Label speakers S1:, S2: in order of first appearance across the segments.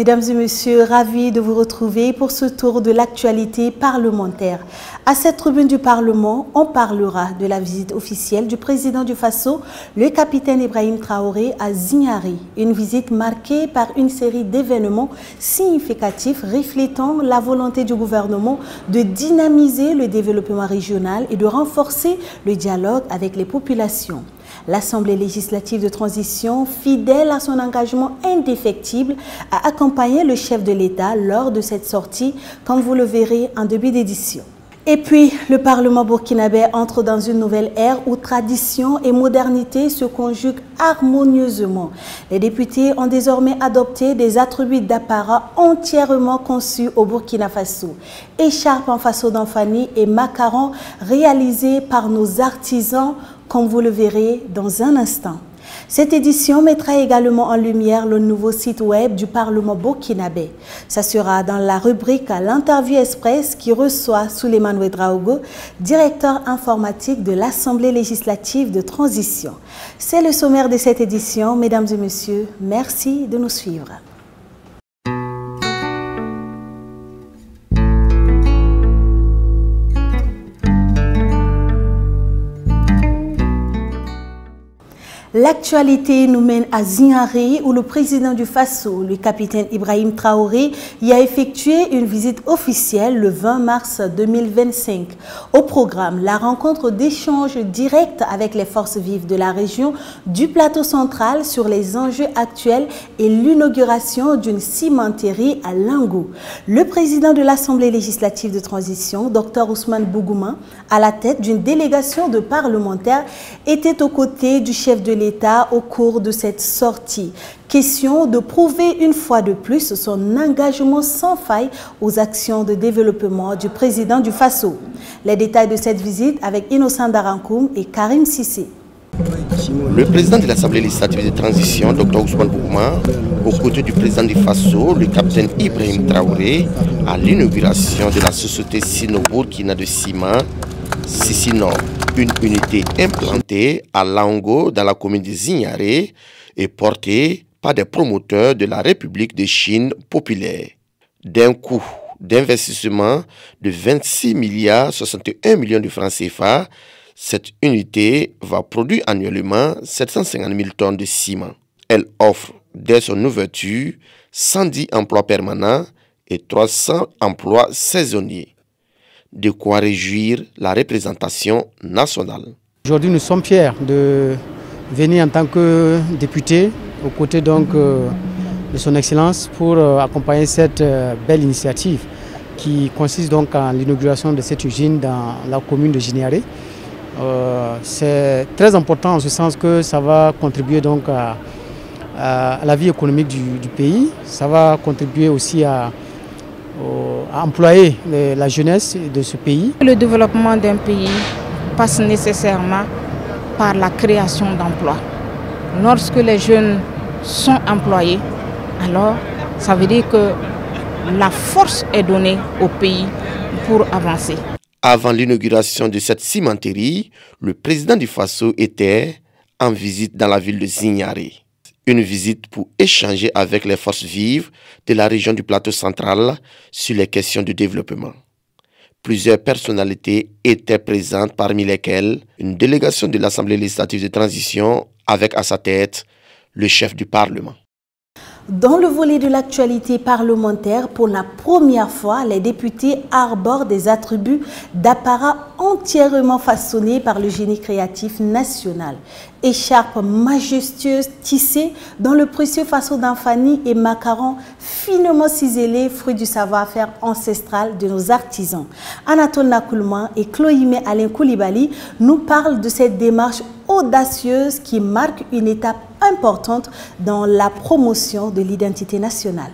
S1: Mesdames et messieurs, ravis de vous retrouver pour ce tour de l'actualité parlementaire. À cette tribune du Parlement, on parlera de la visite officielle du président du Faso, le capitaine Ibrahim Traoré, à Zignari. Une visite marquée par une série d'événements significatifs reflétant la volonté du gouvernement de dynamiser le développement régional et de renforcer le dialogue avec les populations. L'Assemblée législative de transition, fidèle à son engagement indéfectible, a accompagné le chef de l'État lors de cette sortie, comme vous le verrez en début d'édition. Et puis, le Parlement burkinabé entre dans une nouvelle ère où tradition et modernité se conjuguent harmonieusement. Les députés ont désormais adopté des attributs d'apparat entièrement conçus au Burkina Faso. Écharpes en faso d'Anfani et macarons réalisés par nos artisans, comme vous le verrez dans un instant. Cette édition mettra également en lumière le nouveau site web du Parlement burkinabé. Ça sera dans la rubrique à l'interview express qui reçoit Souleymane Ouedraogo, directeur informatique de l'Assemblée législative de transition. C'est le sommaire de cette édition. Mesdames et messieurs, merci de nous suivre. L'actualité nous mène à Zignari où le président du Faso, le capitaine Ibrahim Traoré, y a effectué une visite officielle le 20 mars 2025. Au programme, la rencontre d'échanges directs avec les forces vives de la région du plateau central sur les enjeux actuels et l'inauguration d'une cimenterie à Langou. Le président de l'Assemblée législative de transition, Dr Ousmane Bougouma, à la tête d'une délégation de parlementaires, était aux côtés du chef de l'État au cours de cette sortie. Question de prouver une fois de plus son engagement sans faille aux actions de développement du président du Faso. Les détails de cette visite avec Innocent Darankoum et Karim Sissé.
S2: Le président de l'Assemblée législative de transition, Dr Ousmane Bougouma, aux côtés du président du Faso, le capitaine Ibrahim Traoré, à l'inauguration de la société Sino-Burkina de ciment, Sissinor, une unité implantée à Lango dans la commune de Zignari et portée par des promoteurs de la République de Chine populaire. D'un coût d'investissement de 26 milliards 61 millions de francs CFA, cette unité va produire annuellement 750 000 tonnes de ciment. Elle offre dès son ouverture 110 emplois permanents et 300 emplois saisonniers. De quoi réjouir la représentation nationale.
S3: Aujourd'hui, nous sommes fiers de venir en tant que député aux côtés donc de son Excellence pour accompagner cette belle initiative qui consiste donc en l'inauguration de cette usine dans la commune de Zignari. C'est très important en ce sens que ça va contribuer donc à la vie économique du pays. Ça va contribuer aussi à employer la jeunesse de ce pays.
S4: Le développement d'un pays passe nécessairement par la création d'emplois. Lorsque les jeunes sont employés, alors ça veut dire que la force est donnée au pays pour avancer.
S2: Avant l'inauguration de cette cimenterie, le président du Faso était en visite dans la ville de Zignari. Une visite pour échanger avec les forces vives de la région du plateau central sur les questions de développement. Plusieurs personnalités étaient présentes, parmi lesquelles une délégation de l'Assemblée législative de transition avec à sa tête le chef du Parlement.
S1: Dans le volet de l'actualité parlementaire, pour la première fois, les députés arborent des attributs d'apparat entièrement façonnés par le génie créatif national. Écharpes majestueuses tissées dans le précieux faso d'Anfani et macarons finement ciselés, fruits du savoir-faire ancestral de nos artisans. Anatole Nakoulman et Chloïmé Alain Koulibaly nous parlent de cette démarche audacieuse qui marque une étape importante dans la promotion de l'identité nationale.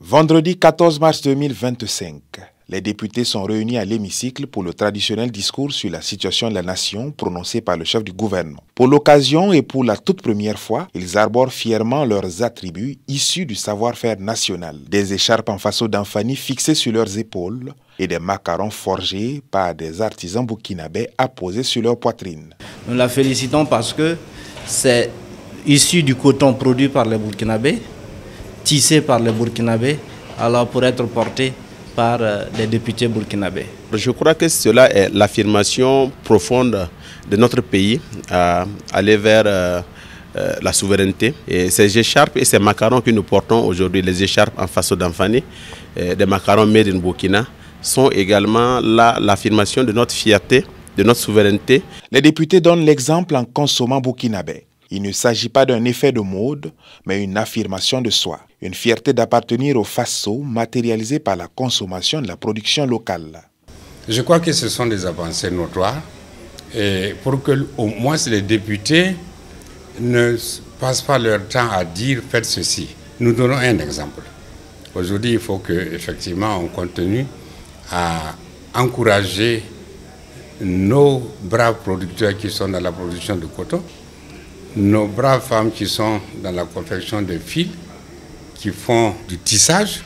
S5: Vendredi 14 mars 2025, les députés sont réunis à l'hémicycle pour le traditionnel discours sur la situation de la nation prononcé par le chef du gouvernement. Pour l'occasion et pour la toute première fois, ils arborent fièrement leurs attributs issus du savoir-faire national. Des écharpes en faso d'Anfani fixées sur leurs épaules et des macarons forgés par des artisans burkinabés apposés sur leur poitrine.
S6: Nous la félicitons parce que c'est issu du coton produit par les Burkinabés tissé par les Burkinabés, alors pour être porté par les députés burkinabés.
S7: Je crois que cela est l'affirmation profonde de notre pays à aller vers la souveraineté. Et ces écharpes et ces macarons que nous portons aujourd'hui, les écharpes en façon d'Anfani, des macarons made in Burkina, sont également l'affirmation de notre fierté, de notre souveraineté.
S5: Les députés donnent l'exemple en consommant burkinabé. Il ne s'agit pas d'un effet de mode, mais une affirmation de soi. Une fierté d'appartenir au Faso matérialisée par la consommation de la production locale.
S8: Je crois que ce sont des avancées notoires et pour que au moins les députés ne passent pas leur temps à dire faites ceci. Nous donnons un exemple. Aujourd'hui, il faut qu'effectivement on continue à encourager nos braves producteurs qui sont dans la production de coton, nos braves femmes qui sont dans la confection de fils, qui font du tissage,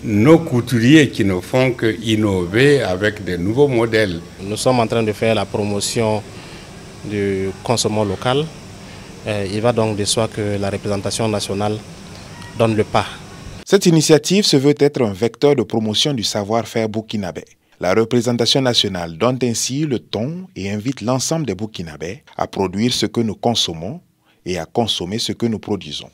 S8: nos couturiers qui ne font qu'innover avec de nouveaux modèles.
S6: Nous sommes en train de faire la promotion du consommation local. Il va donc de soi que la représentation nationale donne le pas.
S5: Cette initiative se veut être un vecteur de promotion du savoir-faire burkinabé. La représentation nationale donne ainsi le ton et invite l'ensemble des Burkinabés à produire ce que nous consommons et à consommer ce que nous produisons.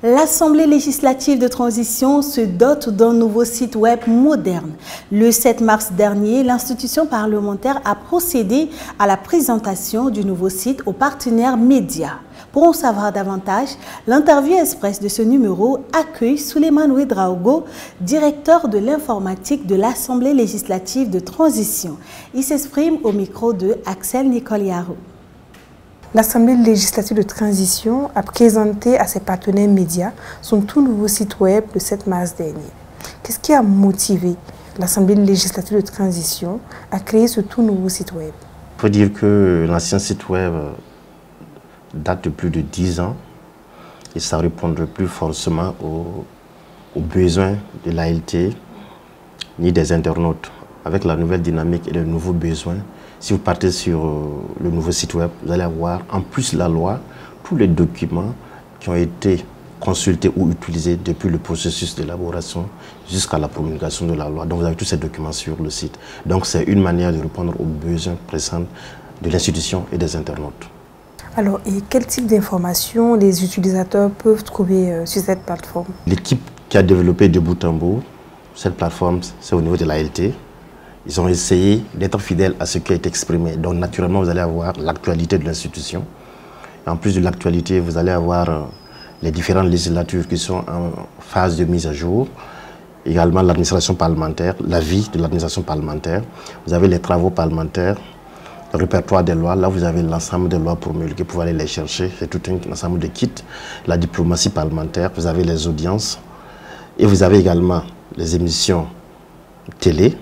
S1: L'Assemblée législative de transition se dote d'un nouveau site web moderne. Le 7 mars dernier, l'institution parlementaire a procédé à la présentation du nouveau site aux partenaires médias. Pour en savoir davantage, l'interview express de ce numéro accueille Souleymane Ouedraogo, directeur de l'informatique de l'Assemblée législative de transition. Il s'exprime au micro de Axel Nicoliaro.
S9: L'Assemblée législative de transition a présenté à ses partenaires médias son tout nouveau site web le 7 mars dernier. Qu'est-ce qui a motivé l'Assemblée législative de transition à créer ce tout nouveau site web?
S2: Il faut dire que l'ancien site web date de plus de 10 ans et ça ne répondrait plus forcément aux besoins de l'ALT ni des internautes. Avec la nouvelle dynamique et les nouveaux besoins, si vous partez sur le nouveau site web, vous allez avoir, en plus de la loi, tous les documents qui ont été consultés ou utilisés depuis le processus d'élaboration jusqu'à la promulgation de la loi. Donc vous avez tous ces documents sur le site. Donc c'est une manière de répondre aux besoins pressants de l'institution et des internautes.
S9: Alors, et quel type d'informations les utilisateurs peuvent trouver sur cette plateforme?
S2: L'équipe qui a développé de bout en bout cette plateforme, c'est au niveau de l'ALT. Ils ont essayé d'être fidèles à ce qui a été exprimé. Donc naturellement, vous allez avoir l'actualité de l'institution. En plus de l'actualité, vous allez avoir les différentes législatures qui sont en phase de mise à jour. Également l'administration parlementaire, l'avis de l'administration parlementaire. Vous avez les travaux parlementaires, le répertoire des lois. Là, vous avez l'ensemble des lois promulguées pour aller les chercher. C'est tout un ensemble de kits. La diplomatie parlementaire, vous avez les audiences. Et vous avez également les émissions télé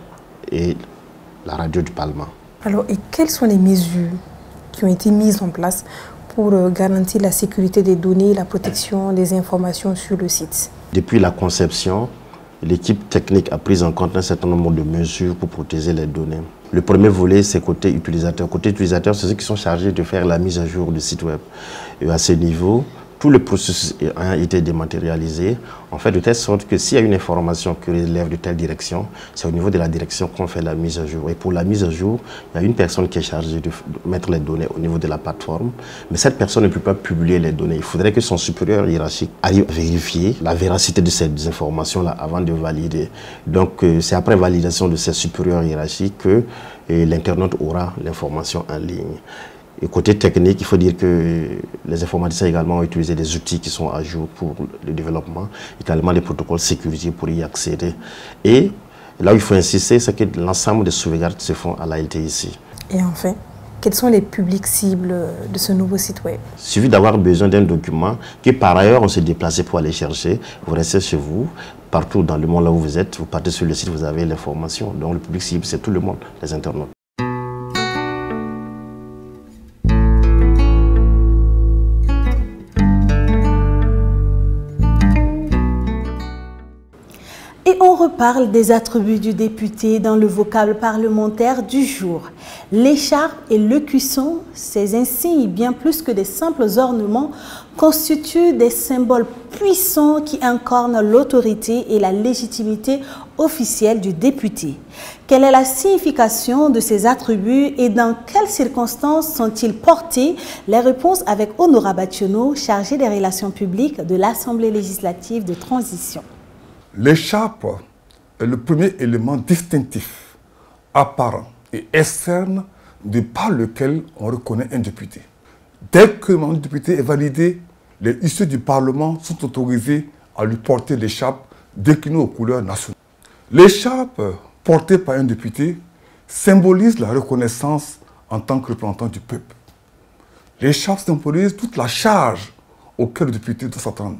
S2: et la radio du Parlement.
S9: Alors, et quelles sont les mesures qui ont été mises en place pour garantir la sécurité des données et la protection des informations sur le site?
S2: Depuis la conception, l'équipe technique a pris en compte un certain nombre de mesures pour protéger les données. Le premier volet, c'est côté utilisateur. Côté utilisateur, c'est ceux qui sont chargés de faire la mise à jour du site web. Et à ce niveau, tout le processus a été dématérialisé, en fait de telle sorte que s'il y a une information qui relève de telle direction, c'est au niveau de la direction qu'on fait la mise à jour. Et pour la mise à jour, il y a une personne qui est chargée de mettre les données au niveau de la plateforme, mais cette personne ne peut pas publier les données. Il faudrait que son supérieur hiérarchique arrive à vérifier la véracité de ces informations-là avant de valider. Donc c'est après validation de ces supérieurs hiérarchiques que l'internaute aura l'information en ligne. Et côté technique, il faut dire que les informaticiens également ont utilisé des outils qui sont à jour pour le développement, également des protocoles sécurité pour y accéder. Et là où il faut insister, c'est que l'ensemble des sauvegardes se font à l'ALT ici.
S9: Et enfin, quels sont les publics cibles de ce nouveau site web?
S2: Il suffit d'avoir besoin d'un document que par ailleurs on s'est déplacé pour aller chercher. Vous restez chez vous, partout dans le monde là où vous êtes, vous partez sur le site, vous avez l'information. Donc le public cible, c'est tout le monde, les internautes.
S1: reparle des attributs du député dans le vocable parlementaire du jour. L'écharpe et le cuisson, ces insignes, bien plus que des simples ornements, constituent des symboles puissants qui incarnent l'autorité et la légitimité officielle du député. Quelle est la signification de ces attributs et dans quelles circonstances sont-ils portés? Les réponses avec Honora Bationo, chargé des relations publiques de l'Assemblée législative de transition.
S10: L'écharpe est le premier élément distinctif, apparent et externe de par lequel on reconnaît un député. Dès que le député est validé, les issues du Parlement sont autorisés à lui porter l'écharpe déclinée aux couleurs nationales. L'écharpe portée par un député symbolise la reconnaissance en tant que représentant du peuple. L'écharpe symbolise toute la charge auquel le député doit s'attendre.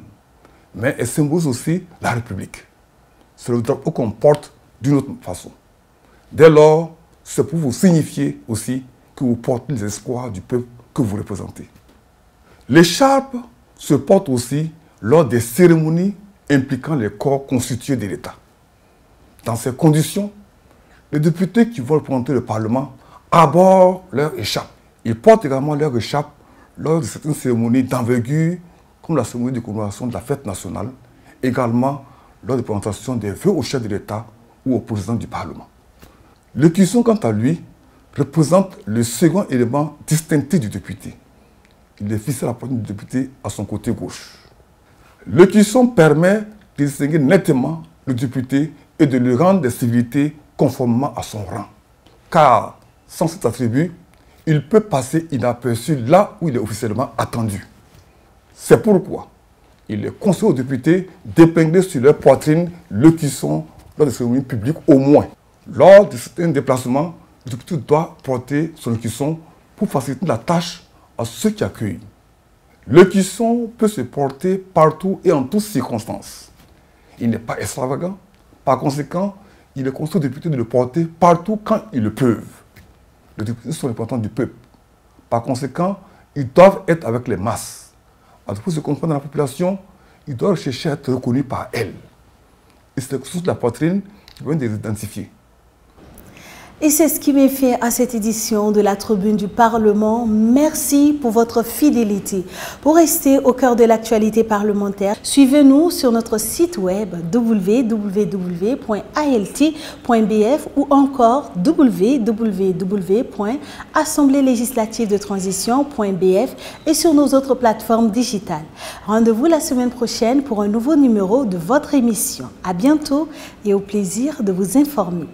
S10: Mais elle symbolise aussi la République. C'est le drapeau qu'on porte d'une autre façon. Dès lors, c'est pour vous signifier aussi que vous portez les espoirs du peuple que vous représentez. L'écharpe se porte aussi lors des cérémonies impliquant les corps constitués de l'État. Dans ces conditions, les députés qui vont représenter le Parlement abordent leur écharpe. Ils portent également leur écharpe lors de certaines cérémonies d'envergure, comme la cérémonie de commémoration de la fête nationale, également lors de la présentation des vœux au chef de l'État ou au président du Parlement. Le cuisson, quant à lui, représente le second élément distinctif du député. Il est fixé à la poitrine du député à son côté gauche. Le cuisson permet de distinguer nettement le député et de lui rendre des civilités conformément à son rang. Car, sans cet attribut, il peut passer inaperçu là où il est officiellement attendu. C'est pourquoi il est conseillé aux députés d'épingler sur leur poitrine le cuisson lors des cérémonies publiques au moins. Lors de certains déplacements, le député doit porter son cuisson pour faciliter la tâche à ceux qui accueillent. Le cuisson peut se porter partout et en toutes circonstances. Il n'est pas extravagant. Par conséquent, il est conseillé aux députés de le porter partout quand ils le peuvent. Les députés sont les représentants du peuple. Par conséquent, ils doivent être avec les masses. Pour se comprendre dans la population, ils doivent chercher à être reconnus par elle. Et c'est le de la poitrine qui vient de les identifier.
S1: Et c'est ce qui met fin à cette édition de la Tribune du Parlement. Merci pour votre fidélité. Pour rester au cœur de l'actualité parlementaire, suivez-nous sur notre site web www.alt.bf ou encore www.assemblélégislative-de-transition.bf et sur nos autres plateformes digitales. Rendez-vous la semaine prochaine pour un nouveau numéro de votre émission. À bientôt et au plaisir de vous informer.